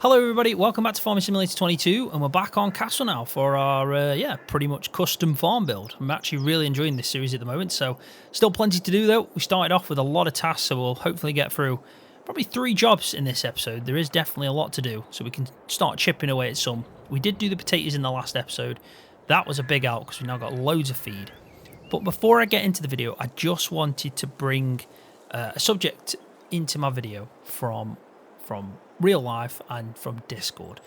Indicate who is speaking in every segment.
Speaker 1: Hello everybody, welcome back to Farming Simulator 22, and we're back on Castelnaud for our, pretty much custom farm build. I'm actually really enjoying this series at the moment, so still plenty to do though. We started off with a lot of tasks, so we'll hopefully get through probably 3 jobs in this episode. There is definitely a lot to do, so we can start chipping away at some. We did do the potatoes in the last episode. That was a big out because we now got loads of feed. But before I get into the video, I just wanted to bring a subject into my video from real life and from Discord.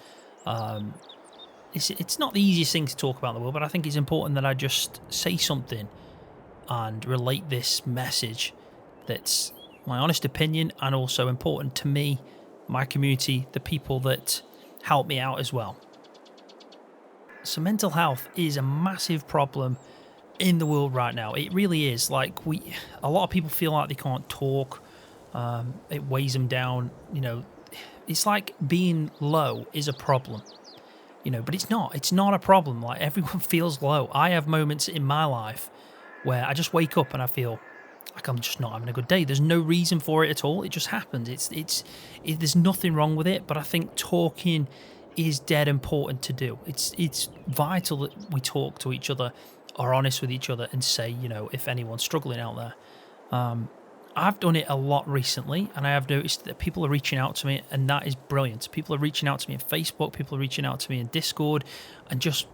Speaker 1: It's not the easiest thing to talk about in the world, but I think it's important that I just say something and relate this message that's my honest opinion and also important to me, my community, the people that help me out as well. So mental health is a massive problem in the world right now. It really is. Like, a lot of people feel like they can't talk. It weighs them down, you know. It's like being low is a problem, you know, but it's not. It's not a problem. Like, everyone feels low. I have moments in my life where I just wake up and I feel like I'm just not having a good day. There's no reason for it at all. It just happens. There's nothing wrong with it. But I think talking is dead important to do. It's vital that we talk to each other, are honest with each other, and say, you know, if anyone's struggling out there. I've done it a lot recently, and I have noticed that people are reaching out to me, and that is brilliant. People are reaching out to me on Facebook, people are reaching out to me in Discord, and just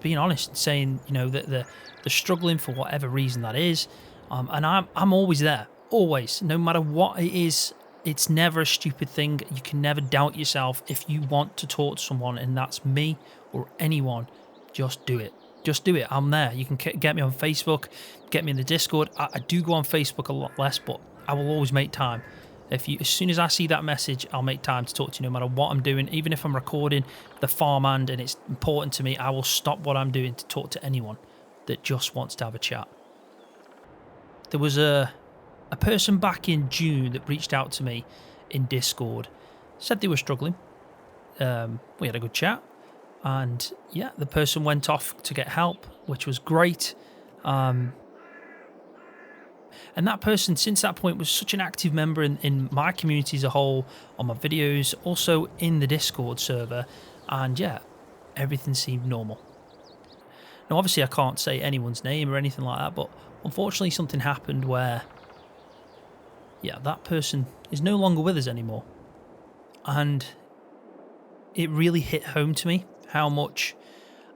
Speaker 1: being honest and saying, you know, that they're struggling for whatever reason that is. And I'm always there, always, no matter what it is. It's never a stupid thing. You can never doubt yourself. If you want to talk to someone, and that's me or anyone, just do it. Just do it. I'm there. You can get me on Facebook, get me in the Discord. I do go on Facebook a lot less, but I will always make time. As soon as I see that message, I'll make time to talk to you no matter what I'm doing. Even if I'm recording the farmhand and it's important to me, I will stop what I'm doing to talk to anyone that just wants to have a chat. There was a person back in June that reached out to me in Discord, said they were struggling. We had a good chat. And yeah, the person went off to get help, which was great. And that person, since that point, was such an active member in my community as a whole, on my videos, also in the Discord server. And yeah, everything seemed normal. Now, obviously, I can't say anyone's name or anything like that, but unfortunately, something happened where, yeah, that person is no longer with us anymore. And it really hit home to me how much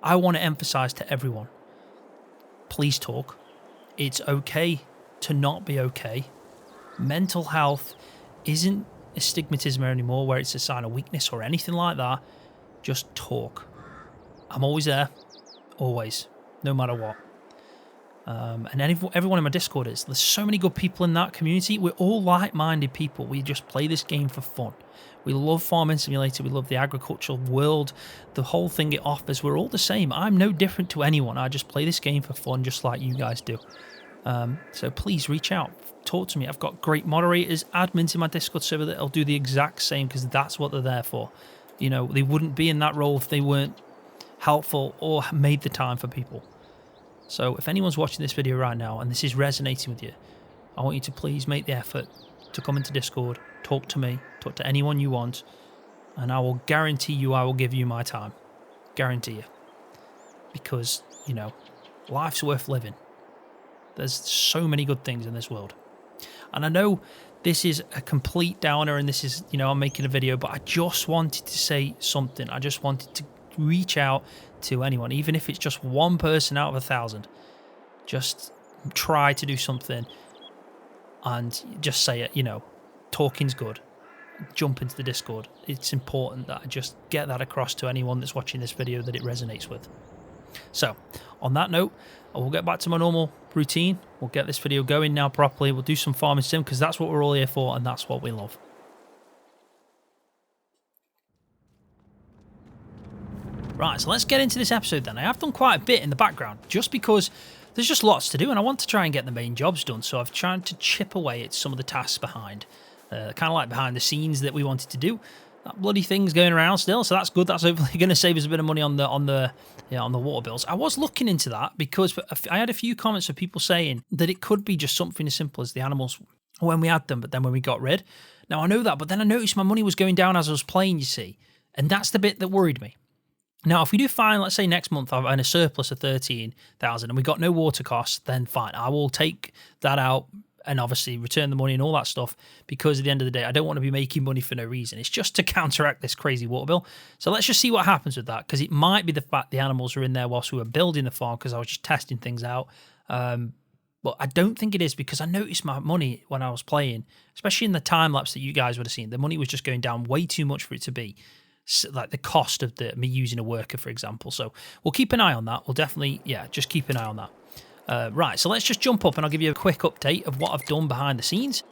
Speaker 1: I want to emphasize to everyone. Please talk. It's okay to not be okay. Mental health isn't a stigmatism anymore where it's a sign of weakness or anything like that. Just talk. I'm always there. Always. No matter what. And everyone in my Discord is. There's so many good people in that community. We're all like-minded people. We just play this game for fun. We love Farming Simulator. We love the agricultural world. The whole thing it offers. We're all the same. I'm no different to anyone. I just play this game for fun just like you guys do. So please reach out. Talk to me. I've got great moderators, admins in my Discord server that'll do the exact same because that's what they're there for. You know, they wouldn't be in that role if they weren't helpful or made the time for people. So if anyone's watching this video right now and this is resonating with you, I want you to please make the effort to come into Discord, talk to me, talk to anyone you want, and I will guarantee you I will give you my time. Guarantee you. Because, you know, life's worth living. There's so many good things in this world. And I know this is a complete downer and this is, you know, I'm making a video, but I just wanted to say something. I just wanted to reach out to anyone, even if it's just one person out of 1,000. Just try to do something and just say it. You know, talking's good. Jump into the Discord. It's important that I just get that across to anyone that's watching this video that it resonates with. So on that note, I will get back to my normal routine. We'll get this video going now properly. We'll do some farming sim because that's what we're all here for and that's what we love. Right, so let's get into this episode then. I have done quite a bit in the background just because there's just lots to do and I want to try and get the main jobs done. So I've tried to chip away at some of the tasks behind, kind of like behind the scenes that we wanted to do. That bloody thing's going around still, so that's good. That's hopefully going to save us a bit of money on the water bills. I was looking into that because I had a few comments of people saying that it could be just something as simple as the animals when we had them, but then when we got rid. Now I know that, but then I noticed my money was going down as I was playing, you see. And that's the bit that worried me. Now, if we do find, let's say next month, I'm in a surplus of 13,000 and we got no water costs, then fine. I will take that out and obviously return the money and all that stuff, because at the end of the day, I don't want to be making money for no reason. It's just to counteract this crazy water bill. So let's just see what happens with that, because it might be the fact the animals are in there whilst we were building the farm, because I was just testing things out. But I don't think it is, because I noticed my money when I was playing, especially in the time lapse that you guys would have seen, the money was just going down way too much for it to be like the cost of me using a worker, for example. So we'll keep an eye on that. We'll definitely, just keep an eye on that. Right, so let's just jump up and I'll give you a quick update of what I've done behind the scenes.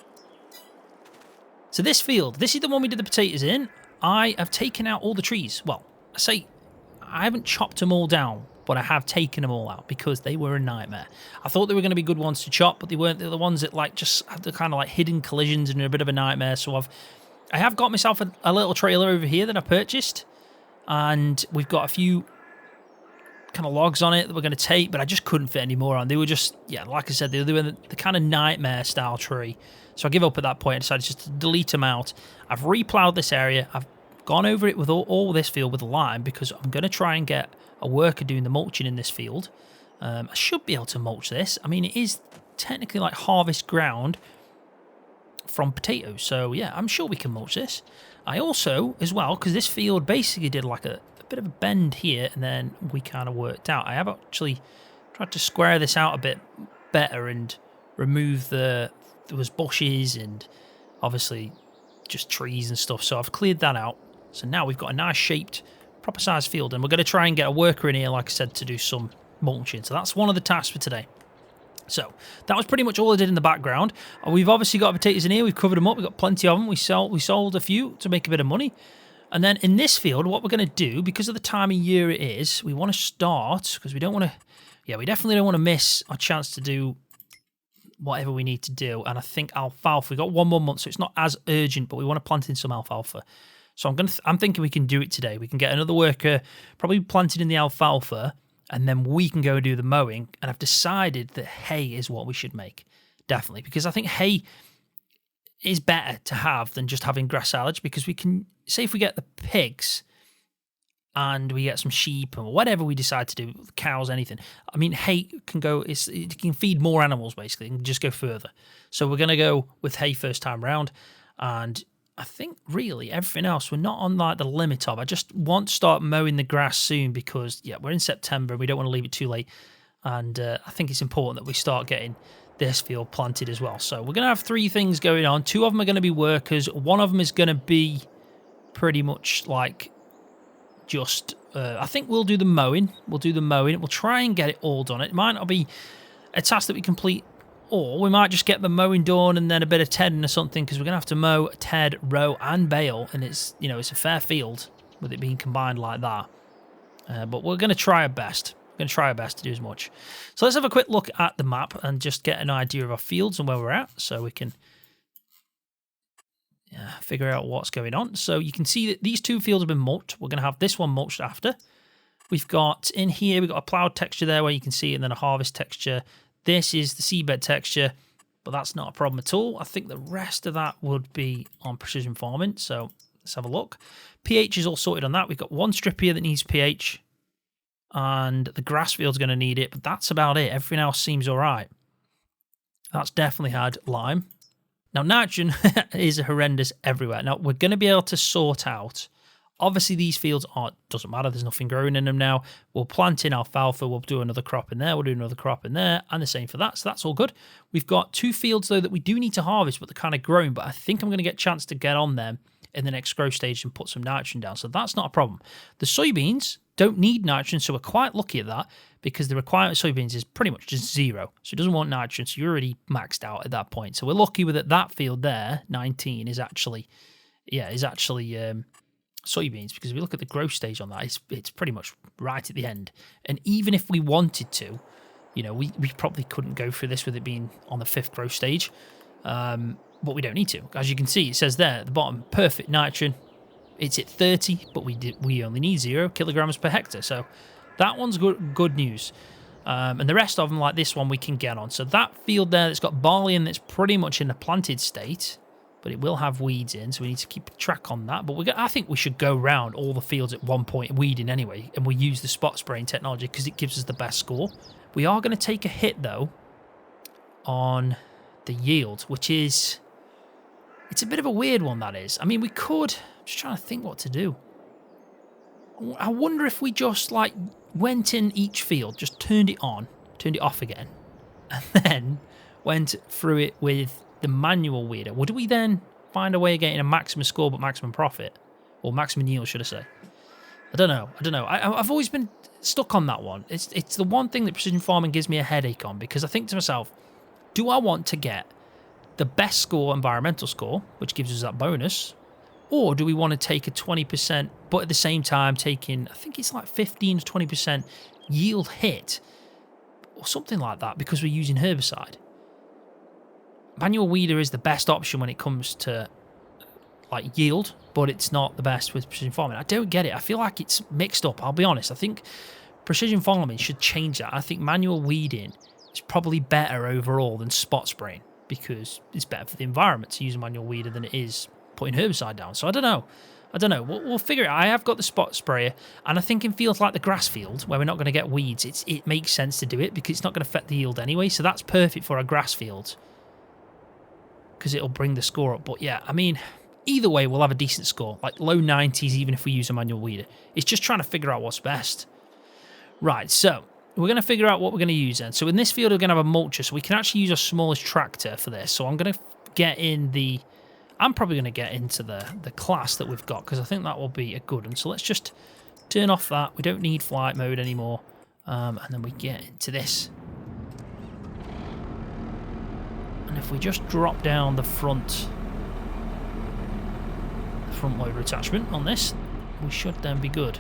Speaker 1: So this field, this is the one we did the potatoes in. I have taken out all the trees. Well, I haven't chopped them all down, but I have taken them all out because they were a nightmare. I thought they were going to be good ones to chop, but they weren't. They're the ones that like just have the kind of like hidden collisions and are a bit of a nightmare. So I have got myself a little trailer over here that I purchased, and we've got a few kind of logs on it that we're going to take, but I just couldn't fit any more on. They were just, like I said, they were the kind of nightmare style tree. So I give up at that point. I decided just to delete them out. I've replowed this area. I've gone over it with all this field with lime, because I'm going to try and get a worker doing the mulching in this field. I should be able to mulch this. I mean, it is technically like harvest ground from potatoes. So yeah, I'm sure we can mulch this. I also, as well, because this field basically did like a bit of a bend here, and then we kind of worked out. I have actually tried to square this out a bit better and remove there was bushes and obviously just trees and stuff. So I've cleared that out. So now we've got a nice shaped, proper sized field, and we're going to try and get a worker in here, like I said, to do some mulching. So that's one of the tasks for today. So that was pretty much all I did in the background. We've obviously got potatoes in here. We've covered them up. We've got plenty of them. We sold a few to make a bit of money. And then in this field, what we're going to do, because of the time of year it is, we want to start, because we don't want to, we definitely don't want to miss our chance to do whatever we need to do. And I think alfalfa, we've got 1 more month, so it's not as urgent, but we want to plant in some alfalfa. So I'm thinking we can do it today. We can get another worker, probably planted in the alfalfa, and then we can go do the mowing. And I've decided that hay is what we should make, definitely, because I think hay is better to have than just having grass silage, because we can, say if we get the pigs and we get some sheep or whatever we decide to do, cows, anything. I mean, hay can go, it can feed more animals basically and just go further. So we're going to go with hay first time round. And I think really everything else, we're not on like the limit of. I just want to start mowing the grass soon, because we're in September. We don't want to leave it too late. And I think it's important that we start getting this field planted as well. So we're going to have 3 things going on. 2 of them are going to be workers. 1 of them is going to be pretty much like just, I think we'll do the mowing. We'll try and get it all done. It might not be a task that we complete, or we might just get the mowing done and then a bit of tedding or something, because we're going to have to mow, ted, row and bale. And it's, it's a fair field with it being combined like that. But we're going to try our best. We're going to try our best to do as much. So let's have a quick look at the map and just get an idea of our fields and where we're at, so we can figure out what's going on. So you can see that these 2 fields have been mulched. We're going to have this one mulched after. We've got in here, we've got a ploughed texture there where you can see it, and then a harvest texture. This is the seedbed texture, but that's not a problem at all. I think the rest of that would be on precision farming. So let's have a look. pH is all sorted on that. We've got 1 strip here that needs pH, and the grass field's going to need it, but that's about it. Everything else seems all right. That's definitely had lime. Now, nitrogen is horrendous everywhere. Now, we're going to be able to sort out. Obviously, these fields doesn't matter. There's nothing growing in them now. We'll plant in alfalfa. We'll do another crop in there. We'll do another crop in there, and the same for that. So that's all good. We've got 2 fields, though, that we do need to harvest, but they're kind of growing. But I think I'm going to get a chance to get on them in the next growth stage and put some nitrogen down. So that's not a problem. The soybeans don't need nitrogen, so we're quite lucky at that, because the requirement of soybeans is pretty much just 0. So it doesn't want nitrogen, so you're already maxed out at that point. So we're lucky with it. That field there, 19, is actually soybeans, because if we look at the growth stage on that, it's pretty much right at the end. And even if we wanted to, we probably couldn't go through this with it being on the 5th growth stage, but we don't need to. As you can see, it says there at the bottom, perfect nitrogen. It's at 30, but we only need 0 kilograms per hectare. So that one's good news. And the rest of them, like this one, we can get on. So that field there that's got barley in, that's pretty much in a planted state, but it will have weeds in, so we need to keep track on that. But I think we should go round all the fields at one point weeding anyway, and we'll use the spot spraying technology because it gives us the best score. We are going to take a hit, though, on the yield, which is... It's a bit of a weird one, that is. I mean, we could... I'm just trying to think what to do. I wonder if we just, like, went in each field, just turned it on, turned it off again, and then went through it with the manual weeder. Would we then find a way of getting a maximum score but maximum profit? Or maximum yield, should I say? I don't know. I've always been stuck on that one. It's the one thing that precision farming gives me a headache on, because I think to myself, do I want to get the best score, environmental score, which gives us that bonus, or do we want to take a 20%, but at the same time taking, I think it's like 15 to 20% yield hit, or something like that, because we're using herbicide? Manual weeder is the best option when it comes to like yield, but it's not the best with precision farming. I don't get it. I feel like it's mixed up. I'll be honest. I think precision farming should change that. I think manual weeding is probably better overall than spot spraying, because it's better for the environment to use a manual weeder than it is putting herbicide down. So I don't know. We'll figure it out. I have got the spot sprayer, and I think in fields like the grass field, where we're not going to get weeds, it makes sense to do it because it's not going to affect the yield anyway. So that's perfect for our grass fields, because it'll bring the score up. But yeah, I mean, either way, we'll have a decent score, like low 90s, even if we use a manual weeder. It's just trying to figure out what's best. Right, so we're going to figure out what we're going to use then. So in this field, we're going to have a mulcher, so we can actually use our smallest tractor for this. So I'm going to get in the... I'm probably going to get into the class that we've got, because I think that will be a good one. So let's just turn off that. We don't need flight mode anymore. And then we get into this. And if we just drop down the front loader attachment on this, we should then be good.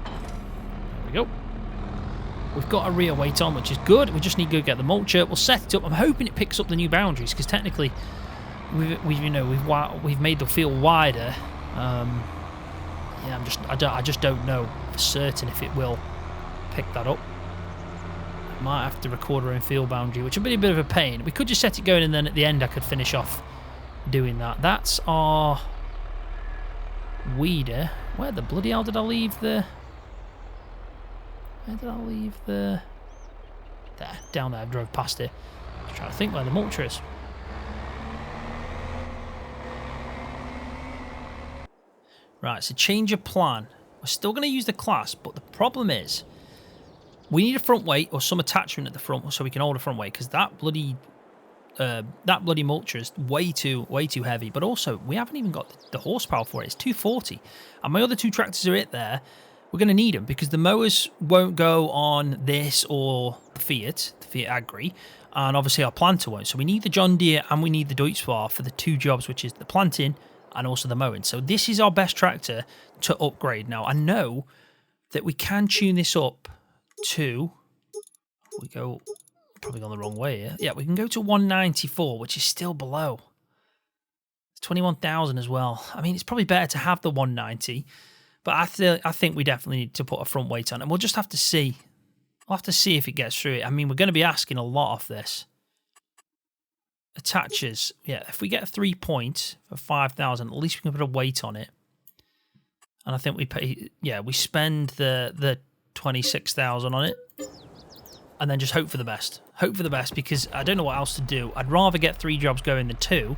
Speaker 1: There we go. We've got a rear weight on, which is good. We just need to go get the mulcher. We'll set it up. I'm hoping it picks up the new boundaries, because technically we've made the field wider. Yeah, I just don't know for certain if it will pick that up. Might have to record our own field boundary, which would be a bit of a pain. We could just set it going, and then at the end I could finish off doing that. That's our weeder. Where the bloody hell did I leave the... Where did I leave the... There, down there. I drove past it. Just trying to think where the mulcher is. Right, so change of plan. We're still going to use the class, but the problem is we need a front weight or some attachment at the front so we can hold a front weight, because that bloody mulcher is way too heavy. But also, we haven't even got the horsepower for it. It's 240, and my other two tractors are it there. We're going to need them because the mowers won't go on this or the Fiat Agri, and obviously our planter won't. So we need the John Deere and we need the Deutz for the two jobs, which is the planting and also the mowing. So this is our best tractor to upgrade. Now, I know that we can tune this up to... We go... Probably gone the wrong way here. Yeah, we can go to 194, which is still below. 21,000 as well. I mean, it's probably better to have the 190, but I think we definitely need to put a front weight on, and we'll just have to see. We'll have to see if it gets through it. I mean, we're going to be asking a lot of this. Attaches. Yeah, if we get a 3 point for 5,000, at least we can put a weight on it. And I think we pay... Yeah, we spend the 26,000 on it. And then just hope for the best. Hope for the best, because I don't know what else to do. I'd rather get 3 jobs going than 2.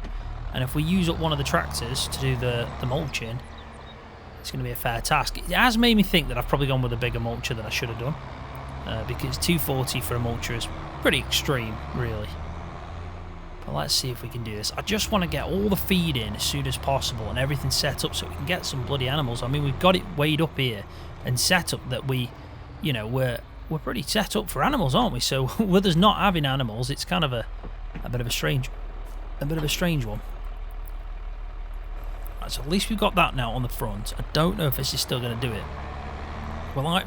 Speaker 1: And if we use up one of the tractors to do the mulching, it's going to be a fair task. It has made me think that I've probably gone with a bigger mulcher than I should have done. Because 240 for a mulcher is pretty extreme, really. But let's see if we can do this. I just want to get all the feed in as soon as possible and everything set up so we can get some bloody animals. I mean, we've got it weighed up here and set up that we're pretty set up for animals, aren't we? So with us not having animals, it's kind of a bit of a strange one. Right, so at least we've got that now on the front. I don't know if this is still going to do it. We're like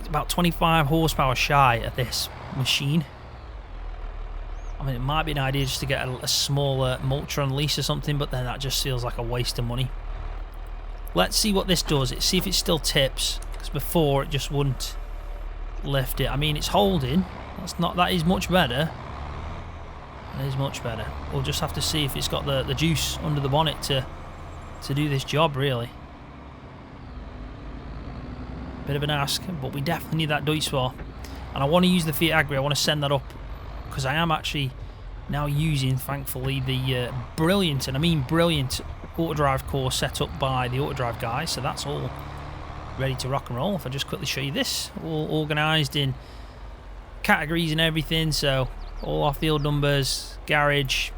Speaker 1: about 25 horsepower shy of this machine. I mean, it might be an idea just to get a smaller mulcher on lease or something, but then that just feels like a waste of money. Let's see what this does. See if it still tips, because before it just wouldn't lift it. I mean, it's holding. That is much better. That is much better. We'll just have to see if it's got the juice under the bonnet to do this job, really. Bit of an ask, but we definitely need that DuitSpar. And I want to use the VIII Agri. I want to send that up because I am actually now using, thankfully, the brilliant, and I mean brilliant, autodrive core set up by the autodrive guys. So that's all ready to rock and roll. If I just quickly show you this, all organised in categories and everything. So all off-field numbers, garage,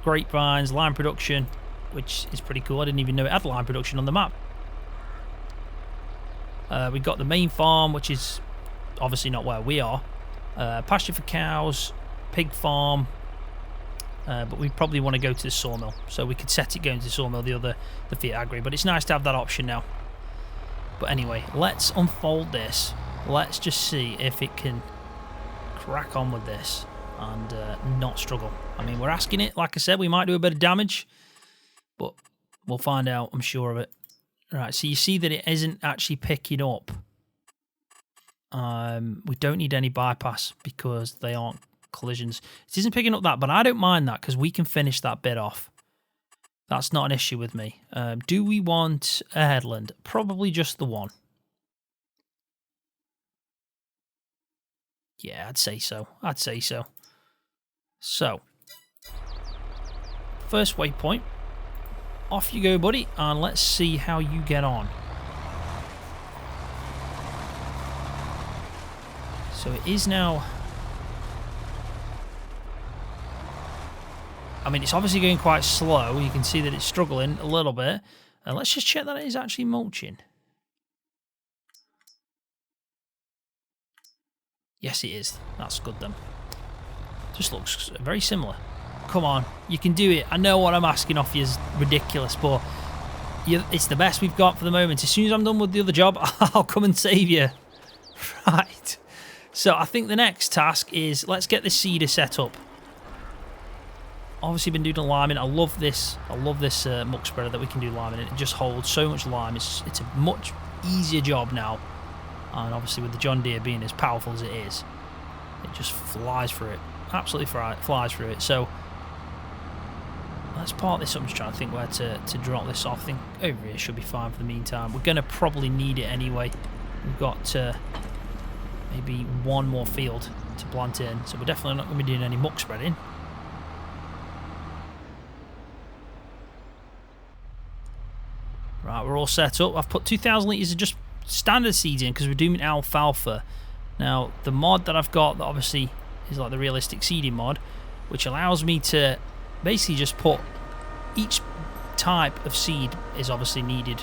Speaker 1: grapevines, line production, which is pretty cool. I didn't even know it had line production on the map. We've got the main farm, which is obviously not where we are. Pasture for cows, pig farm, but we probably want to go to the sawmill. So we could set it going to the sawmill, the VIII Agri, but it's nice to have that option now. But anyway, let's unfold this. Let's just see if it can crack on with this and not struggle. I mean, we're asking it. Like I said, we might do a bit of damage, but we'll find out, I'm sure of it. Right, so you see that it isn't actually picking up. We don't need any bypass because they aren't collisions. It isn't picking up that, but I don't mind that because we can finish that bit off. That's not an issue with me. Do we want a headland? Probably just the one. Yeah, I'd say so. I'd say so. So, first waypoint. Off you go, buddy, and let's see how you get on. So it is now... I mean, it's obviously going quite slow. You can see that it's struggling a little bit. And let's just check that it is actually mulching. Yes, it is. That's good then. Just looks very similar. Come on, you can do it. I know what I'm asking off you is ridiculous, but it's the best we've got for the moment. As soon as I'm done with the other job, I'll come and save you. Right. So I think the next task is let's get this seeder set up. Obviously been doing liming. I love this muck spreader that we can do liming in. It just holds so much lime. It's a much easier job now. And obviously with the John Deere being as powerful as it is, it just flies through it. Absolutely flies through it. So let's part this up. I'm just trying to think where to drop this off. I think over here should be fine for the meantime. We're going to probably need it anyway. We've got maybe one more field to plant in. So we're definitely not going to be doing any muck spreading. Right, we're all set up. I've put 2,000 litres of just standard seeds in because we're doing alfalfa. Now, the mod that I've got that obviously is like the realistic seeding mod, which allows me to basically just put each type of seed is obviously needed.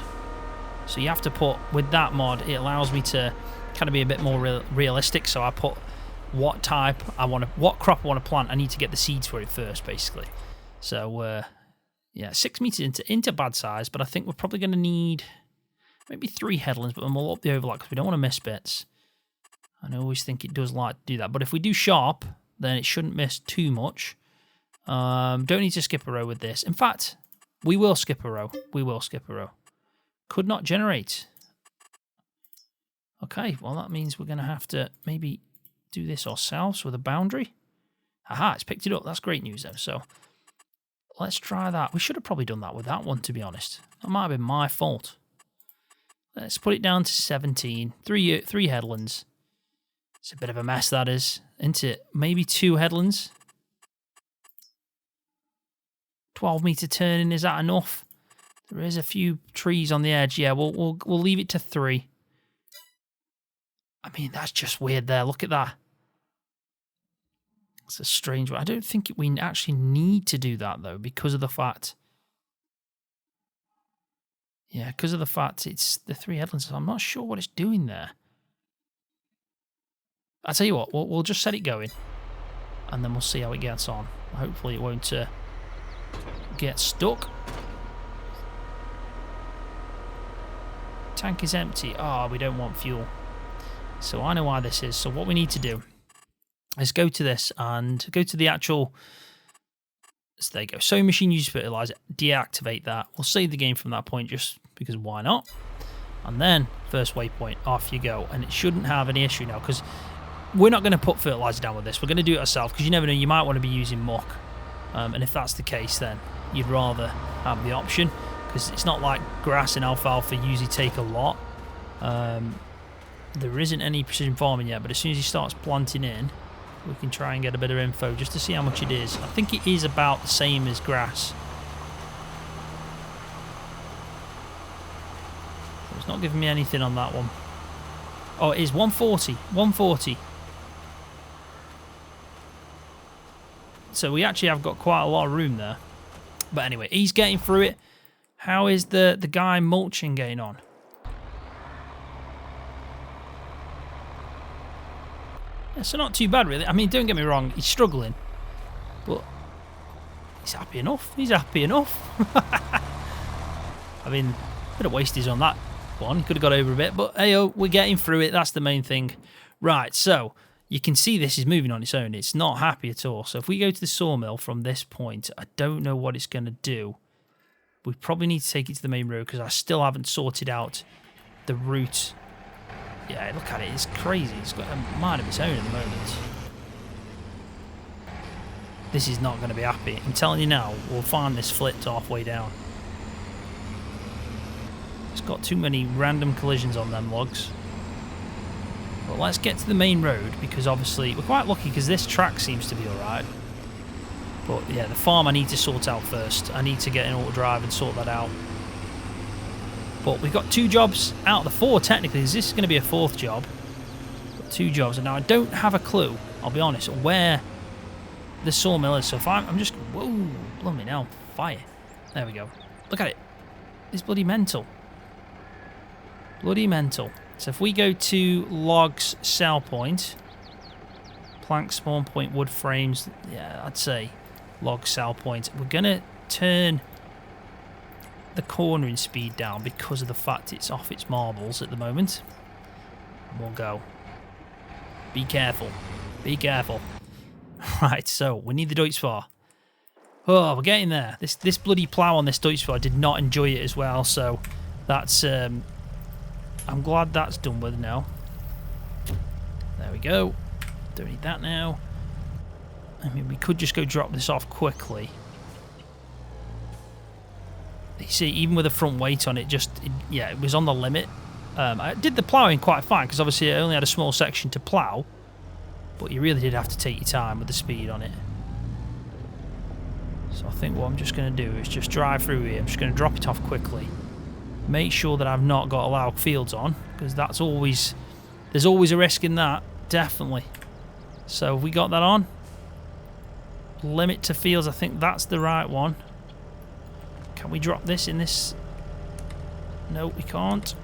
Speaker 1: So you have to put, with that mod, it allows me to kind of be a bit more realistic. So I put what type I want to, what crop I want to plant. I need to get the seeds for it first, basically. So, yeah, 6 meters into bad size, but I think we're probably going to need maybe 3 headlands, but then we'll up the overlap because we don't want to miss bits. I always think it does like to do that, but if we do sharp, then it shouldn't miss too much. Don't need to skip a row with this. In fact, we will skip a row. We will skip a row. Could not generate. Okay, well that means we're going to have to maybe do this ourselves with a boundary. Aha, it's picked it up. That's great news though. So let's try that. We should have probably done that with that one, to be honest. That might have been my fault. Let's put it down to 17. Three headlands. It's a bit of a mess, that is, isn't it? Maybe 2 headlands. 12 meter turning, is that enough? There is a few trees on the edge. Yeah, we'll leave it to 3. I mean, that's just weird there. Look at that. It's a strange one. I don't think we actually need to do that, though, because of the fact... Yeah, because of the fact it's the 3 headlands. I'm not sure what it's doing there. I'll tell you what, we'll just set it going, and then we'll see how it gets on. Hopefully it won't get stuck. Tank is empty. Ah, we don't want fuel. So I know why this is. So what we need to do is go to this and go to the actual... So there you go. Sowing machine uses fertilizer. Deactivate that. We'll save the game from that point just because why not? And then first waypoint, off you go. And it shouldn't have any issue now because we're not going to put fertilizer down with this. We're going to do it ourselves because you never know. You might want to be using muck. And if that's the case, then you'd rather have the option, because it's not like grass and alfalfa usually take a lot. There isn't any precision farming yet, but as soon as he starts planting in, we can try and get a bit of info just to see how much it is. I think it is about the same as grass. So it's not giving me anything on that one. Oh, it is 140. 140. So we actually have got quite a lot of room there. But anyway, he's getting through it. How is the guy mulching getting on? Yeah, so not too bad, really. I mean, don't get me wrong, he's struggling. But he's happy enough. He's happy enough. I mean, a bit of wastage on that one. He could have got over a bit. But, hey-oh, we're getting through it. That's the main thing. Right, so you can see this is moving on its own. It's not happy at all. So if we go to the sawmill from this point, I don't know what it's going to do. We probably need to take it to the main road because I still haven't sorted out the route. Yeah, look at it. It's crazy. It's got a mind of its own at the moment. This is not going to be happy. I'm telling you now, we'll find this flipped halfway down. It's got too many random collisions on them logs. But let's get to the main road because obviously we're quite lucky because this track seems to be alright. But yeah, the farm I need to sort out first. I need to get in auto drive and sort that out. But we've got 2 jobs out of the 4 technically. Is this going to be a 4th job? Got 2 jobs, and now I don't have a clue, I'll be honest, where the sawmill is. So if I'm just, whoa, blow me now, fire. There we go. Look at it. It's bloody mental. Bloody mental. So if we go to logs, sell point, plank spawn point, wood frames, yeah, I'd say log sell point. We're going to turn the cornering speed down because of the fact it's off its marbles at the moment. And we'll go. Be careful. Be careful. Right, so we need the Deutschfahr. Oh, we're getting there. This bloody plough on this Deutschfahr did not enjoy it as well, so that's I'm glad that's done with now. There we go. Don't need that now. I mean, we could just go drop this off quickly. You see, even with the front weight on it, yeah, it was on the limit. I did the ploughing quite fine because obviously I only had a small section to plough, but you really did have to take your time with the speed on it. So I think what I'm just going to do is just drive through here. I'm just going to drop it off quickly. Make sure that I've not got allowed fields on because that's always, there's always a risk in that, definitely. So have we got that on? Limit to fields, I think that's the right one. Can we drop this in this? No, we can't.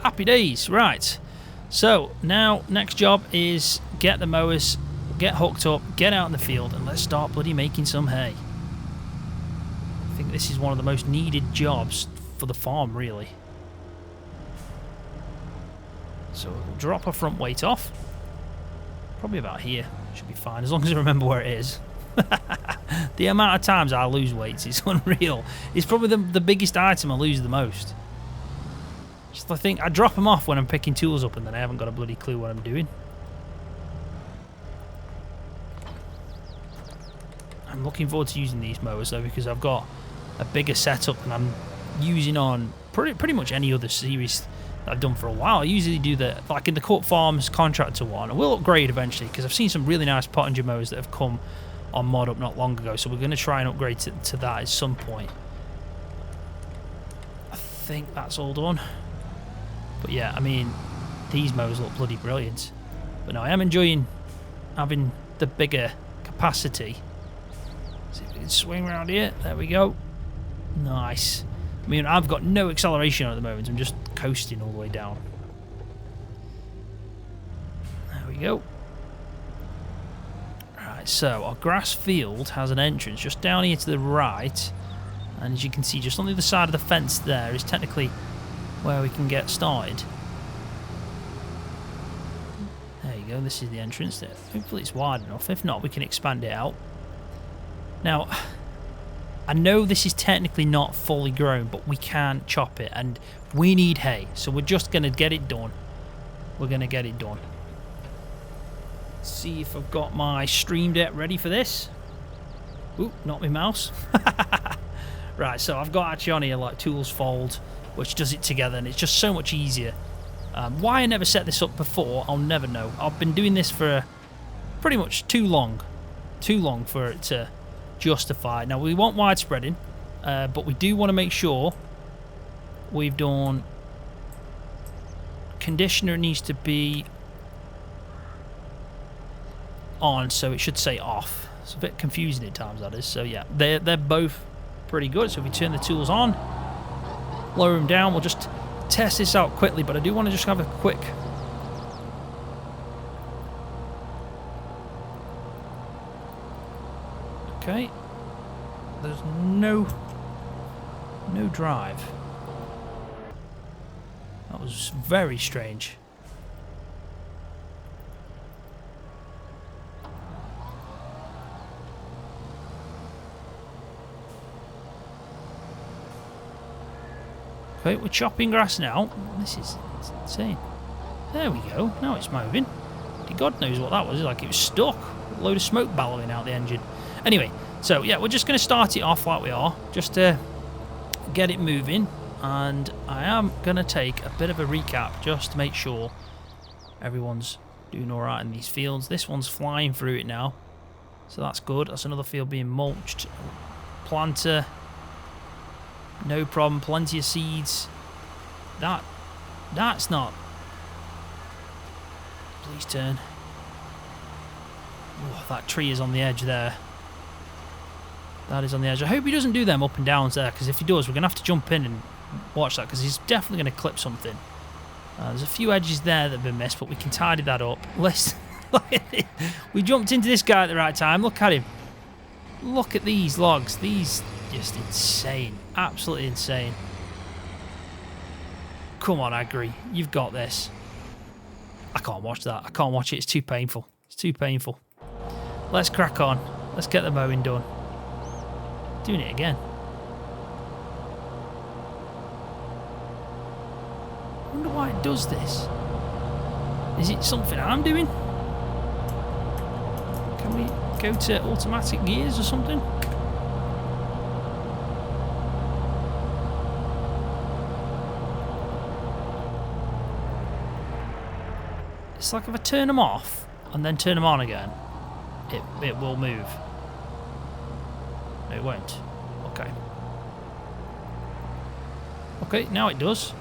Speaker 1: Happy days. Right. So, now, next job is get the mowers, get hooked up, get out in the field, and let's start bloody making some hay. I think this is one of the most needed jobs for the farm, really. So, we'll drop our front weight off. Probably about here. Should be fine, as long as I remember where it is. The amount of times I lose weights is unreal. It's probably the biggest item I lose the most. Just I think I drop them off when I'm picking tools up and then I haven't got a bloody clue what I'm doing. I'm looking forward to using these mowers though because I've got a bigger setup and I'm using on pretty much any other series that I've done for a while. I usually do like in the Court Farms contractor one. I will upgrade eventually because I've seen some really nice Pottinger mowers that have come on mod up not long ago, so we're going to try and upgrade to that at some point. I think that's all done. But yeah, I mean, these mowers look bloody brilliant. But no, I am enjoying having the bigger capacity. See if we can swing around here. There we go. Nice. I mean, I've got no acceleration at the moment. I'm just coasting all the way down. There we go. Right, so our grass field has an entrance just down here to the right. And as you can see, just on the other side of the fence there is technically where we can get started. There you go, this is the entrance there. Hopefully it's wide enough. If not, we can expand it out. Now, I know this is technically not fully grown, but we can chop it, and we need hay, so we're just going to get it done. We're going to get it done. Let's see if I've got my Stream Deck ready for this. Ooh, not my mouse. Right, so I've got actually on here like Tools Fold, which does it together, and it's just so much easier. Why I never set this up before, I'll never know. I've been doing this for pretty much too long for it to justify. Now, we want widespreading, but we do want to make sure we've done... Conditioner needs to be on, so it should say off. It's a bit confusing at times, that is. So yeah, they're both pretty good. So if we turn the tools on, lower them down, we'll just test this out quickly, but I do want to just have a quick... Okay. There's no drive. That was very strange. Okay, we're chopping grass now. This is insane. There we go. Now it's moving. God knows what that was. Like it was stuck. A load of smoke bellowing out the engine. Anyway, so yeah, we're just going to start it off like we are. Just to get it moving. And I am going to take a bit of a recap just to make sure everyone's doing alright in these fields. This one's flying through it now. So that's good. That's another field being mulched. Planter. No problem, plenty of seeds. That's not... Please turn. Oh, that tree is on the edge there. That is on the edge. I hope he doesn't do them up and downs there, because if he does, we're going to have to jump in and watch that, because he's definitely going to clip something. There's a few edges there that have been missed, but we can tidy that up. Let's... We jumped into this guy at the right time. Look at him. Look at these logs. These... Just insane. Absolutely insane. Come on, Agri. You've got this. I can't watch that. I can't watch it. It's too painful. It's too painful. Let's crack on. Let's get the mowing done. Doing it again. I wonder why it does this. Is it something I'm doing? Can we go to automatic gears or something? It's like if I turn them off and then turn them on again, it will move. No, it won't. Okay. Okay, now it does.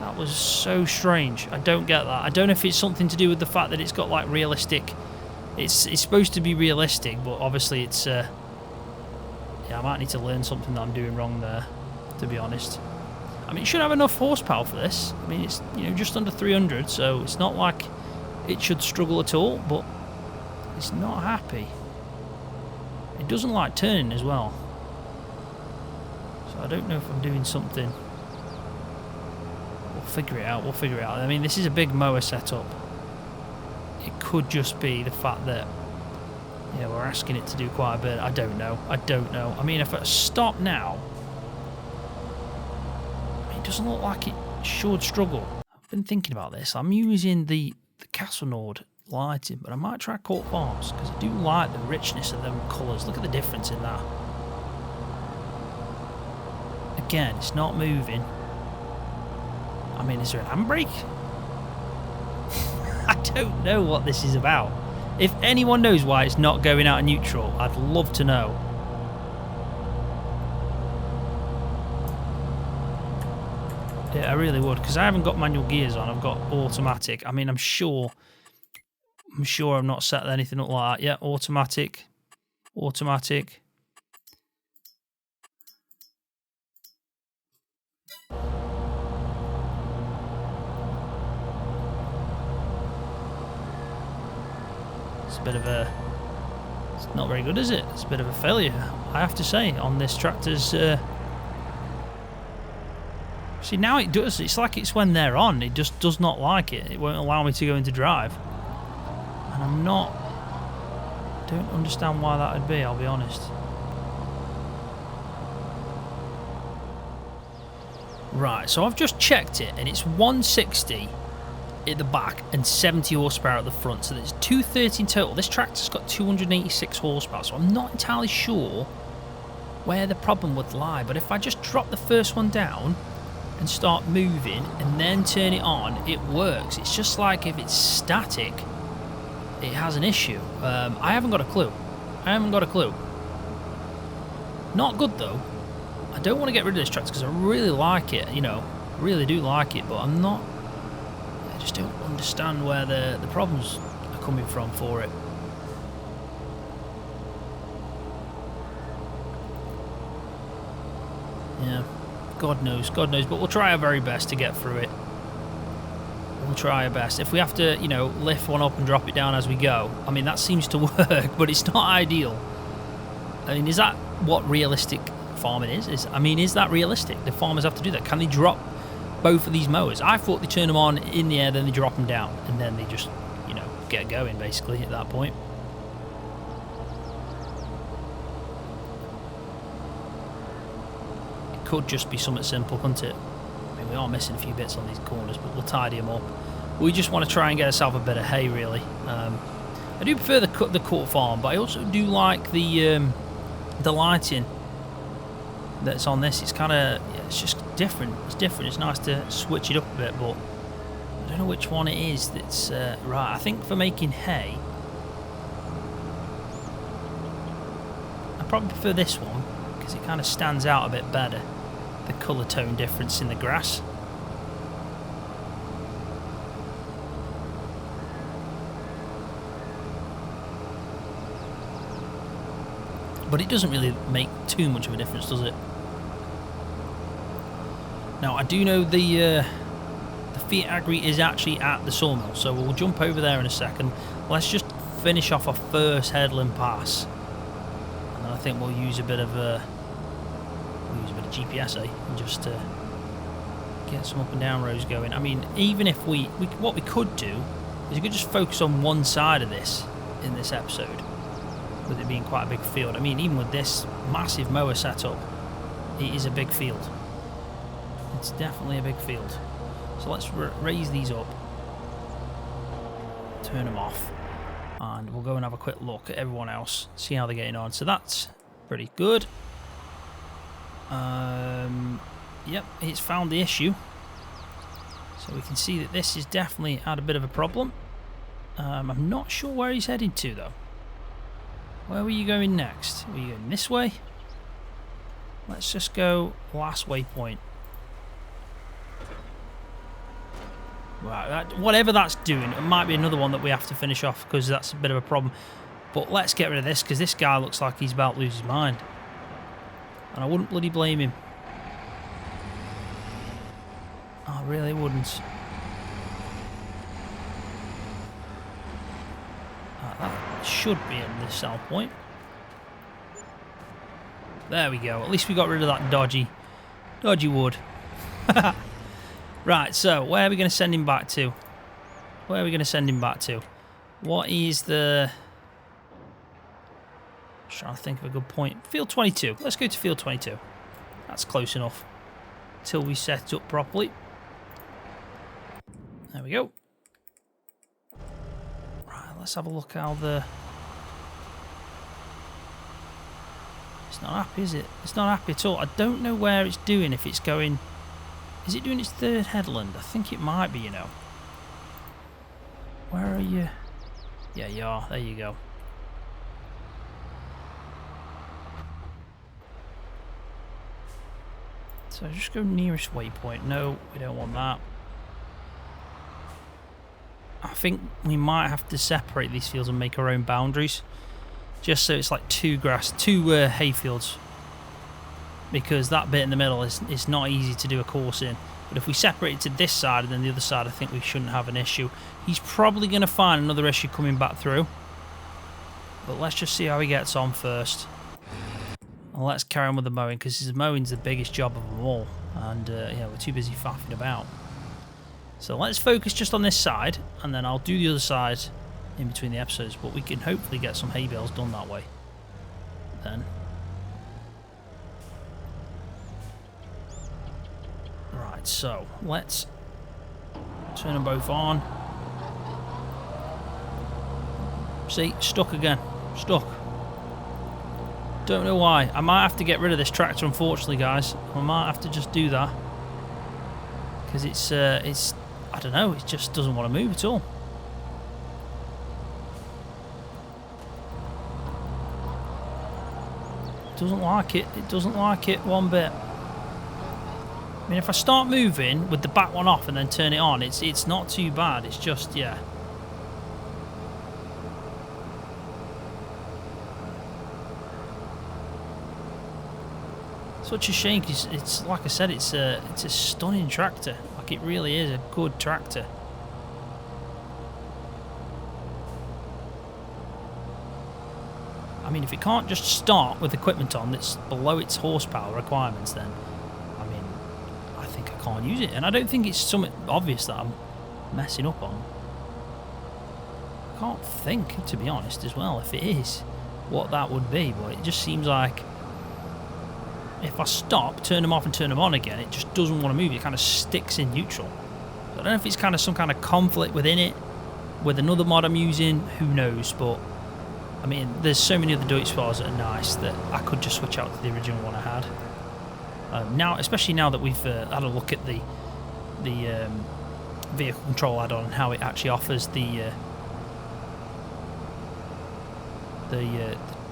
Speaker 1: That was so strange. I don't get that. I don't know if it's something to do with the fact that it's got like realistic... It's supposed to be realistic, but obviously it's... Yeah, I might need to learn something that I'm doing wrong there, to be honest. I mean, it should have enough horsepower for this. I mean, it's, you know, just under 300, so it's not like it should struggle at all, but it's not happy. It doesn't like turning as well. So I don't know if I'm doing something. We'll figure it out, we'll figure it out. I mean, this is a big mower setup. It could just be the fact that, yeah, we're asking it to do quite a bit. I don't know. I don't know. I mean, if I stop now, it doesn't look like it should struggle. I've been thinking about this. I'm using the Castelnaud lighting, but I might try Court Farms because I do like the richness of them colours. Look at the difference in that. Again, it's not moving. I mean, is there an handbrake? I don't know what this is about. If anyone knows why it's not going out of neutral, I'd love to know. Yeah, I really would, because I haven't got manual gears on. I've got automatic. I mean, I'm sure I've not set anything up like that. Yeah, automatic. Automatic. It's a bit of a... It's not very good, is it? It's a bit of a failure, I have to say, on this tractor's... See, now it does. It's like it's when they're on. It just does not like it. It won't allow me to go into drive. And I'm not... don't understand why that would be, I'll be honest. Right, so I've just checked it, and it's 160 at the back and 70 horsepower at the front. So there's 230 in total. This tractor's got 286 horsepower, so I'm not entirely sure where the problem would lie. But if I just drop the first one down and start moving and then turn it on, it works. It's just like if it's static, it has an issue. I haven't got a clue. Not good though. I don't want to get rid of this tractor because I really like it, you know, really do like it, but I just don't understand where the problems are coming from for it. Yeah, God knows, but we'll try our very best to get through it. We'll try our best. If we have to, you know, lift one up and drop it down as we go, I mean, that seems to work, but it's not ideal. I mean, is that what realistic farming is? I mean, is that realistic? The farmers have to do that. Can they drop both of these mowers? I thought they turn them on in the air, then they drop them down, and then they just, you know, get going, basically, at that point. Could just be something simple, couldn't it? I mean, we are missing a few bits on these corners, but we'll tidy them up. We just want to try and get ourselves a bit of hay, really. I do prefer the court farm, but I also do like the lighting that's on this. It's kind of, yeah, it's just different. It's different. It's nice to switch it up a bit, but I don't know which one it is that's right. I think for making hay, I probably prefer this one because it kind of stands out a bit better. The colour tone difference in the grass. But it doesn't really make too much of a difference, does it? Now, I do know the VIII Agri is actually at the sawmill, so we'll jump over there in a second. Let's just finish off our first headland pass, and then I think we'll use a bit of GPS, and just get some up and down roads going. I mean, even if what we could do is we could just focus on one side of this in this episode, with it being quite a big field. I mean, even with this massive mower setup, it is a big field. It's definitely a big field. So let's raise these up, turn them off, and we'll go and have a quick look at everyone else, see how they're getting on. So that's pretty good. Yep, it's found the issue. So we can see that this is definitely had a bit of a problem. I'm not sure where he's heading to though. Where were you going next? Were you going this way? Let's just go last waypoint. Right, whatever that's doing, it might be another one that we have to finish off because that's a bit of a problem. But let's get rid of this because this guy looks like he's about to lose his mind. And I wouldn't bloody blame him. I really wouldn't. That should be in the south point. There we go. At least we got rid of that dodgy wood. Right, so where are we going to send him back to? What is the... I'm trying to think of a good point. Field 22. Let's go to field 22. That's close enough. Till we set up properly. There we go. Right, let's have a look how the... It's not happy, is it? It's not happy at all. I don't know where it's doing, if it's going... Is it doing its third headland? I think it might be, you know. Where are you? Yeah, you are. There you go. So just go nearest waypoint. No, we don't want that. I think we might have to separate these fields and make our own boundaries. Just so it's like two hay fields. Because that bit in the middle is not easy to do a course in. But if we separate it to this side and then the other side, I think we shouldn't have an issue. He's probably going to find another issue coming back through. But let's just see how he gets on first. And let's carry on with the mowing, because his mowing's the biggest job of them all. And yeah, we're too busy faffing about. So let's focus just on this side, and then I'll do the other side in between the episodes. But we can hopefully get some hay bales done that way. Then. Right, so let's turn them both on. See, stuck again. Stuck. Don't know why. I might have to get rid of this tractor, unfortunately, guys. I might have to just do that. Because it's, I don't know, it just doesn't want to move at all. It doesn't like it. It doesn't like it one bit. I mean, if I start moving with the back one off and then turn it on, it's not too bad. It's just, yeah. Such a shame, because it's like I said, it's a stunning tractor. Like, it really is a good tractor. I mean, if it can't just start with equipment on that's below its horsepower requirements, then I mean, I think I can't use it. And I don't think it's something obvious that I'm messing up on. I can't think, to be honest, as well, if it is, what that would be. But it just seems like if I stop, turn them off and turn them on again, it just doesn't want to move. It kind of sticks in neutral. So I don't know if it's kind of some kind of conflict within it with another mod I'm using. Who knows? But I mean, there's so many other Deutsch files that are nice that I could just switch out to the original one I had. Now, especially now that we've had a look at the vehicle control add-on and how it actually offers the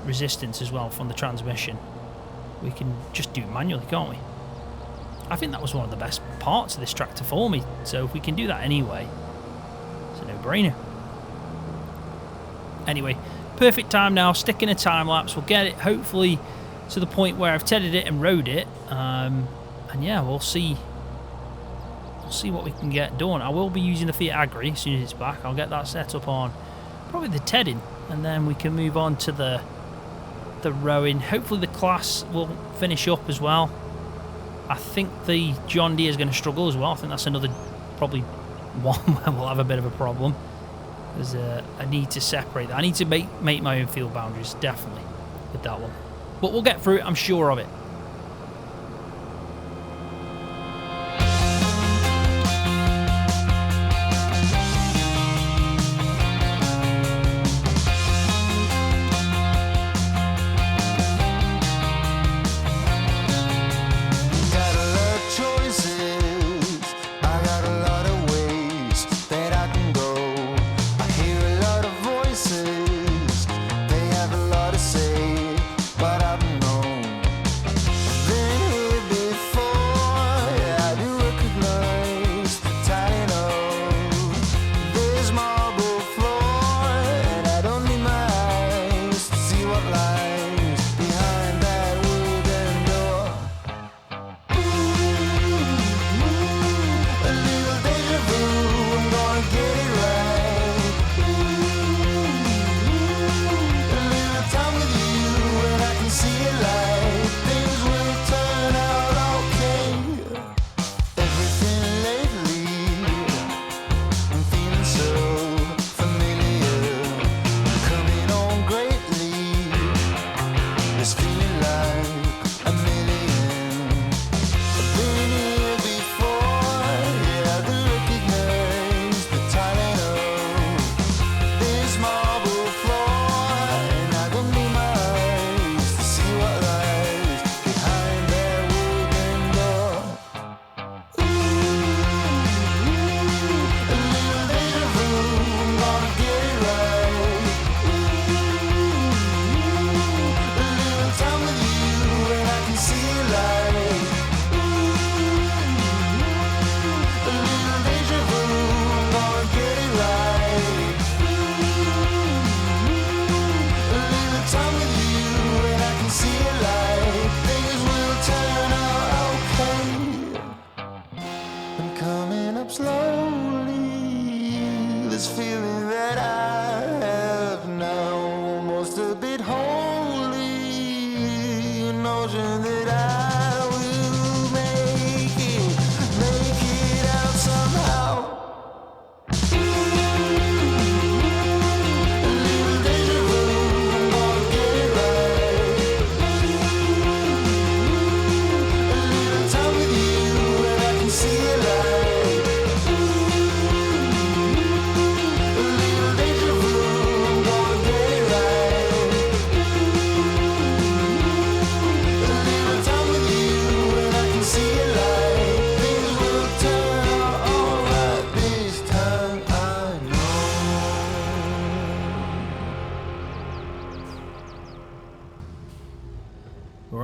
Speaker 1: resistance as well from the transmission. We can just do it manually, can't we? I think that was one of the best parts of this tractor for me. So if we can do that anyway, it's a no-brainer. Anyway, perfect time now. Stick in a time lapse. We'll get it hopefully to the point where I've tedded it and rode it. And yeah, we'll see. We'll see what we can get done. I will be using the Fiat Agri as soon as it's back. I'll get that set up on probably the tedding, and then we can move on to the rowing. Hopefully the class will finish up as well. I think the John Deere is going to struggle as well. I think that's another probably one where we'll have a bit of a problem. There's I need to separate that. I need to make my own field boundaries, definitely, with that one. But we'll get through it, I'm sure of it.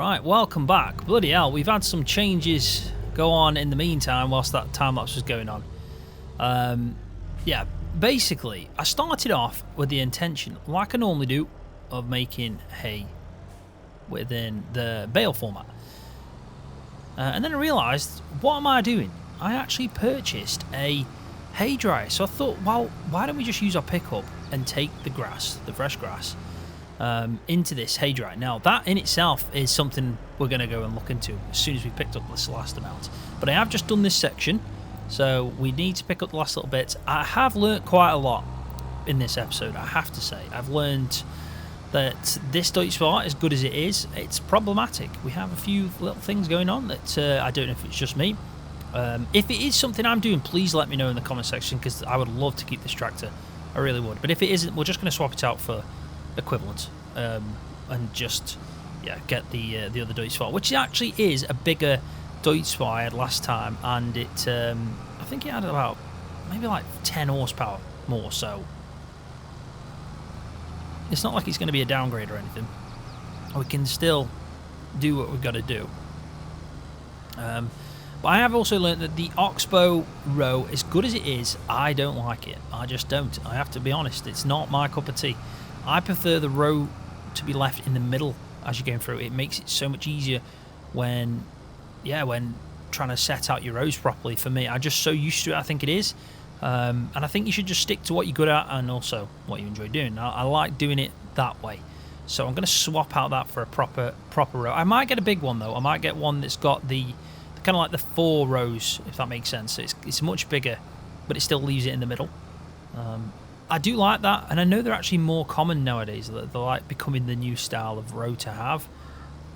Speaker 1: Right, welcome back. Bloody hell, we've had some changes go on in the meantime whilst that time-lapse was going on. Yeah, basically, I started off with the intention, like I normally do, of making hay within the bale format. And then I realised, what am I doing? I actually purchased a hay dryer. So I thought, well, why don't we just use our pickup and take the grass, the fresh grass, into this hay dryer. Now, that in itself is something we're going to go and look into as soon as we picked up this last amount. But I have just done this section, so we need to pick up the last little bits. I have learnt quite a lot in this episode, I have to say. I've learned that this Deutschfahrt, as good as it is, it's problematic. We have a few little things going on that I don't know if it's just me. If it is something I'm doing, please let me know in the comment section, because I would love to keep this tractor. I really would. But if it isn't, we're just going to swap it out for equivalent, and just get the other Deutschfahrt, which actually is a bigger Deutschfahrt I had last time, and it I think it had about maybe like 10 horsepower more, so it's not like it's going to be a downgrade or anything. We can still do what we've got to do. But I have also learned that the Oxbow row, as good as it is, I don't like it. I just don't. I have to be honest. It's not my cup of tea. I prefer the row to be left in the middle as you're going through. It makes it so much easier when trying to set out your rows properly. For me, I'm just so used to it, I think it is. And I think you should just stick to what you're good at and also what you enjoy doing. I like doing it that way. So I'm going to swap out that for a proper row. I might get a big one, though. I might get one that's got the kind of like the 4 rows, if that makes sense. It's much bigger, but it still leaves it in the middle. I do like that, and I know they're actually more common nowadays. They're like becoming the new style of row to have,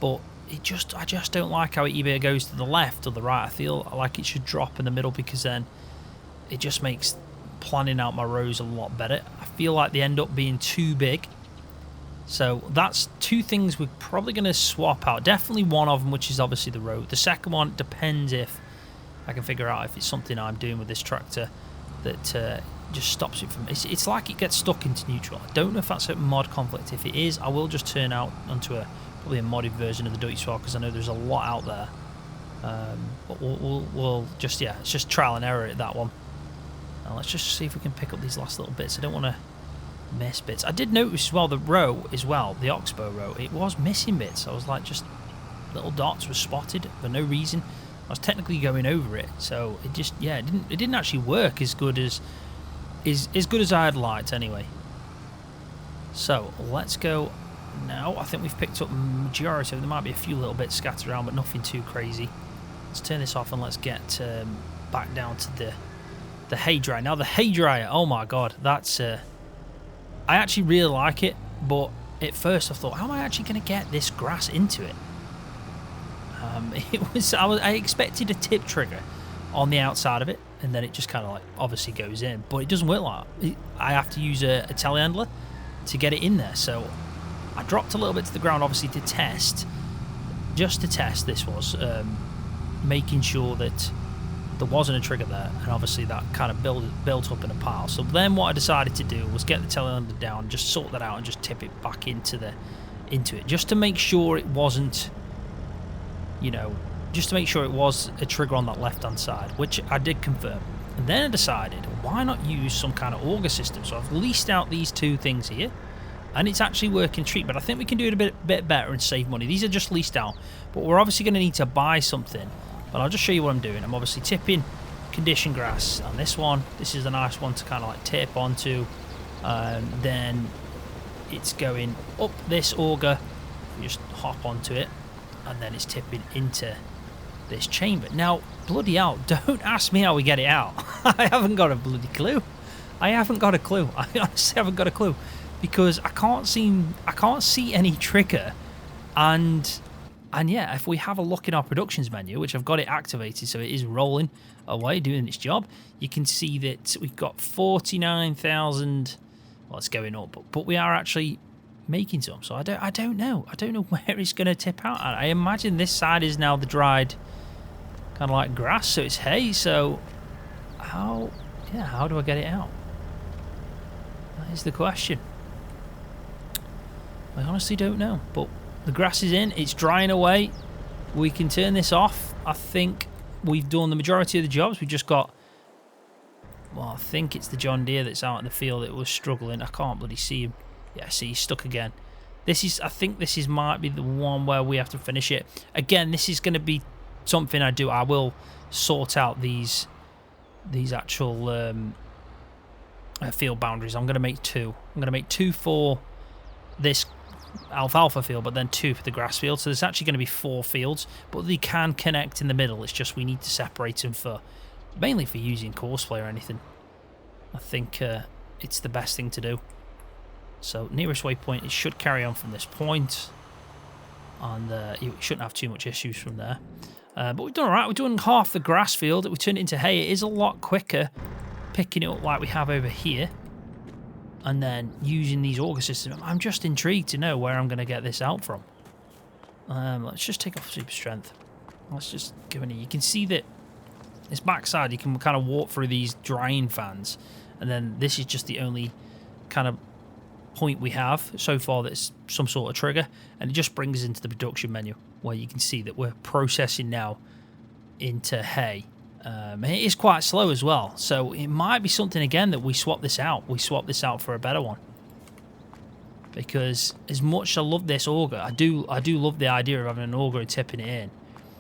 Speaker 1: but I just don't like how it either goes to the left or the right. I feel like it should drop in the middle, because then it just makes planning out my rows a lot better. I feel like they end up being too big. So that's 2 things we're probably going to swap out. Definitely one of them, which is obviously the row. The second one depends if I can figure out if it's something I'm doing with this tractor that just stops it from... It's like it gets stuck into neutral. I don't know if that's a mod conflict. If it is, I will just turn out onto probably a modded version of the Deutschfahrt, because I know there's a lot out there. But we'll just, it's just trial and error at that one. Now let's just see if we can pick up these last little bits. I don't want to miss bits. I did notice as well the row as well, the Oxbow row, it was missing bits. I was like, just little dots were spotted for no reason. I was technically going over it, so it just it didn't actually work as good as I had liked anyway. So let's go now. I think we've picked up majority of, there might be a few little bits scattered around, but nothing too crazy. Let's turn this off and let's get back down to the hay dryer. Now the hay dryer, oh my god, that's I actually really like it, but at first I thought, how am I actually going to get this grass into it? I expected a tip trigger on the outside of it, and then it just kind of like obviously goes in, but it doesn't work like that. I have to use a telehandler to get it in there. So I dropped a little bit to the ground, obviously to test, just to test. This was making sure that there wasn't a trigger there, and obviously that kind of built up in a pile. So then what I decided to do was get the telehandler down, just sort that out, and just tip it back into it, just to make sure it wasn't, just to make sure it was a trigger on that left-hand side, which I did confirm. And then I decided, why not use some kind of auger system? So I've leased out these 2 things here, and it's actually working treat, but I think we can do it a bit better and save money. These are just leased out, but we're obviously going to need to buy something. But I'll just show you what I'm doing. I'm obviously tipping conditioned grass on this one. This is a nice one to kind of like tip onto. Then it's going up this auger. You just hop onto it, and then it's tipping into this chamber. Now, bloody hell, don't ask me how we get it out. I haven't got a bloody clue. I honestly haven't got a clue, because I can't see any trigger. And yeah, if we have a look in our productions menu, which I've got it activated, so it is rolling away, doing its job, you can see that we've got 49,000. Well, it's going up, but we are actually making some. So I don't know where it's going to tip out at. I imagine this side is now the dried, kind of like grass, so it's hay. So how do I get it out? That is the question. I honestly don't know, but the grass is in. It's drying away. We can turn this off. I think we've done the majority of the jobs. We've just got... Well, I think it's the John Deere that's out in the field that was struggling. I can't bloody see him. Yeah, see, he's stuck again. This is... I think this is might be the one where we have to finish it. Again, this is going to be something I do. I will sort out these actual field boundaries. I'm going to make two. I'm going to make two for this alfalfa field, but then two for the grass field. So there's actually going to be 4 fields, but they can connect in the middle. It's just we need to separate them for... mainly for using Corsair or anything. I think it's the best thing to do. So nearest waypoint, it should carry on from this point. And you shouldn't have too much issues from there. But we've done alright. We're doing half the grass field. We turned it into hay. It is a lot quicker picking it up like we have over here. And then using these auger systems. I'm just intrigued to know where I'm going to get this out from. Let's just take off super strength. Let's just give it a... You can see that this backside, you can kind of walk through these drying fans. And then this is just the only kind of point we have so far that's some sort of trigger. And it just brings us into the production menu, where you can see that we're processing now into hay. And it is quite slow as well. So it might be something, again, that we swap this out. We swap this out for a better one. Because as much as I love this auger, I do love the idea of having an auger and tipping it in.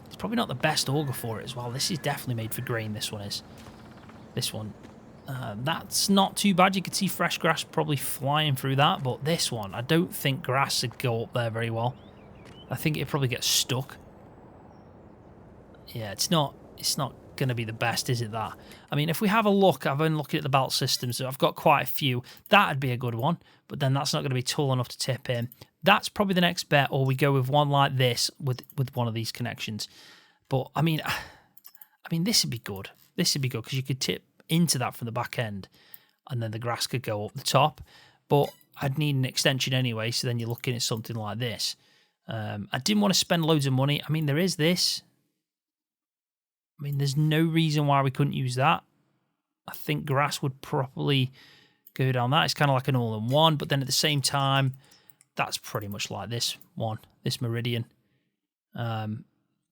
Speaker 1: It's probably not the best auger for it as well. This is definitely made for grain, this one is. This one. That's not too bad. You could see fresh grass probably flying through that. But this one, I don't think grass would go up there very well. I think it'd probably get stuck. Yeah, it's not going to be the best, is it, that? I mean, if we have a look, I've been looking at the belt systems. So I've got quite a few. That'd be a good one. But then that's not going to be tall enough to tip in. That's probably the next bet, or we go with one like this with one of these connections. But, I mean, this would be good. This would be good because you could tip into that from the back end and then the grass could go up the top. But I'd need an extension anyway, so then you're looking at something like this. I didn't want to spend loads of money. I mean, there is this. I mean, there's no reason why we couldn't use that. I think grass would probably go down that. It's kind of like an all-in-one, but then at the same time, that's pretty much like this one, this Meridian.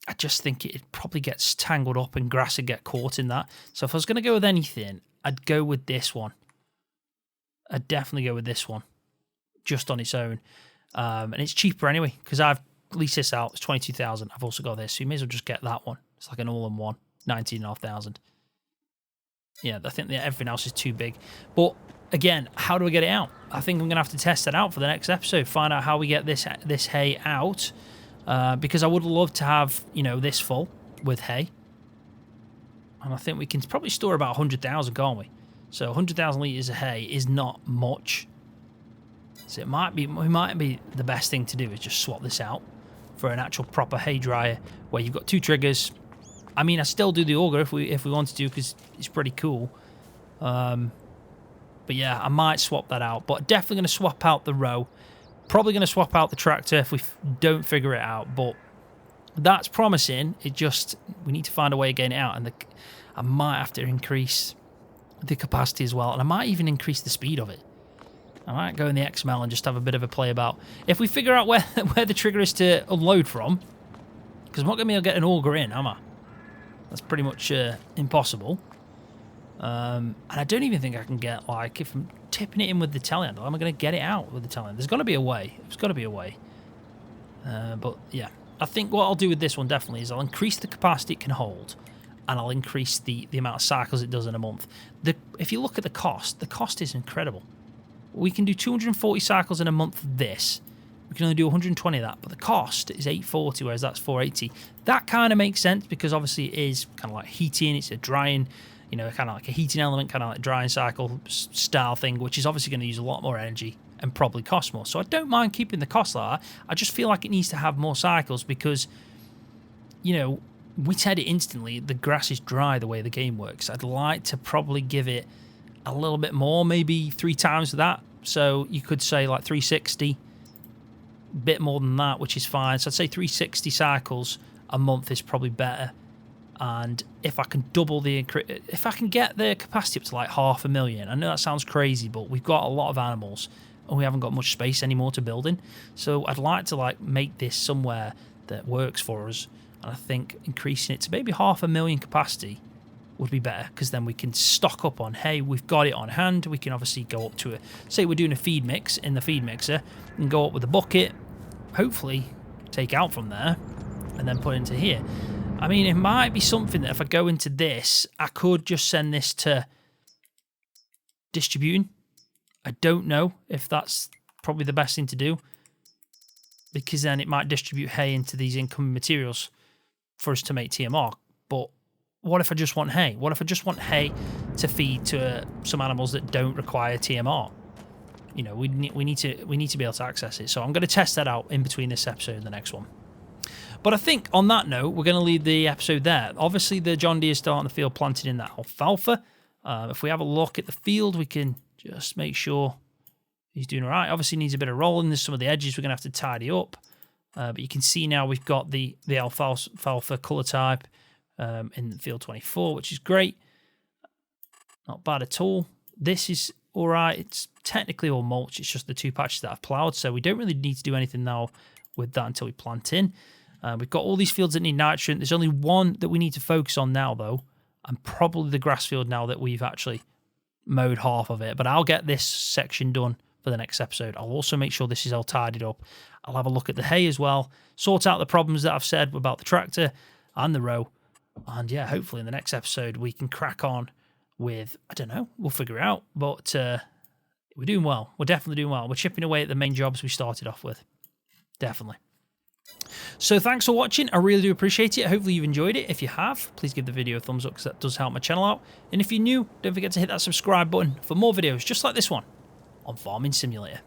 Speaker 1: I just think it probably gets tangled up and grass would get caught in that. So if I was going to go with anything, I'd go with this one. I'd definitely go with this one, just on its own. And it's cheaper anyway, because I've leased this out. It's 22,000. I've also got this, so you may as well just get that one. It's like an all-in-one, 19,500. Yeah, I think that everything else is too big. But again, how do I get it out? I think I'm going to have to test that out for the next episode. Find out how we get this hay out. Because I would love to have, this full with hay. And I think we can probably store about 100,000, can't we? So 100,000 litres of hay is not much. So it might be the best thing to do is just swap this out for an actual proper hay dryer where you've got 2 triggers. I mean, I still do the auger if we wanted to because it's pretty cool. But yeah, I might swap that out. But definitely going to swap out the row. Probably going to swap out the tractor if we don't figure it out. But that's promising. We need to find a way of getting it out. And I might have to increase the capacity as well. And I might even increase the speed of it. I might go in the XML and just have a bit of a play about. If we figure out where the trigger is to unload from, because I'm not going to be able to get an auger in, am I? That's pretty much impossible. And I don't even think I can get, like, if I'm tipping it in with the telehandle, am I going to get it out with the telehandle? There's got to be a way. There's got to be a way. But, yeah. I think what I'll do with this one, definitely, is I'll increase the capacity it can hold, and I'll increase the amount of cycles it does in a month. If you look at the cost is incredible. We can do 240 cycles in a month of this. We can only do 120 of that, but the cost is 840, whereas that's 480. That kind of makes sense because obviously it is kind of like heating, it's a drying, kind of like a heating element, kind of like drying cycle style thing, which is obviously going to use a lot more energy and probably cost more. So I don't mind keeping the cost like that. I just feel like it needs to have more cycles because, we said it instantly, the grass is dry the way the game works. I'd like to probably give it a little bit more, maybe 3 times that. So you could say like 360, bit more than that, which is fine. So I'd say 360 cycles a month is probably better. And if I can if I can get the capacity up to like 500,000, I know that sounds crazy, but we've got a lot of animals and we haven't got much space anymore to build in. So I'd like to like make this somewhere that works for us, and I think increasing it to maybe 500,000 capacity would be better, because then we can stock up on, hey, we've got it on hand. We can obviously go up to say we're doing a feed mix in the feed mixer, and go up with a bucket, hopefully take out from there, and then put into here. I mean, it might be something that if I go into this, I could just send this to distributing. I don't know if that's probably the best thing to do, because then it might distribute hay into these incoming materials for us to make TMR. But what if I just want hay? What if I just want hay to feed to some animals that don't require TMR? You know, we need to be able to access it. So I'm going to test that out in between this episode and the next one. But I think on that note, we're going to leave the episode there. Obviously, the John Deere is still on the field planted in that alfalfa. If we have a look at the field, we can just make sure he's doing all right. Obviously, needs a bit of rolling. There's some of the edges we're going to have to tidy up. But you can see now we've got the alfalfa colour type in field 24, which is great. Not bad at all. This is all right. It's technically all mulch. It's just the 2 patches that I've ploughed, so we don't really need to do anything now with that until we plant in. We've got all these fields that need nitrogen. There's only one that we need to focus on now, though, and probably the grass field now that we've actually mowed half of it. But I'll get this section done for the next episode. I'll also make sure this is all tidied up. I'll have a look at the hay as well, sort out the problems that I've said about the tractor and the row. And yeah, hopefully in the next episode we can crack on with, I don't know, we'll figure it out. But we're doing well. We're definitely doing well. We're chipping away at the main jobs we started off with. Definitely. So thanks for watching. I really do appreciate it. Hopefully you've enjoyed it. If you have, please give the video a thumbs up, because that does help my channel out. And if you're new, don't forget to hit that subscribe button for more videos just like this one on Farming Simulator.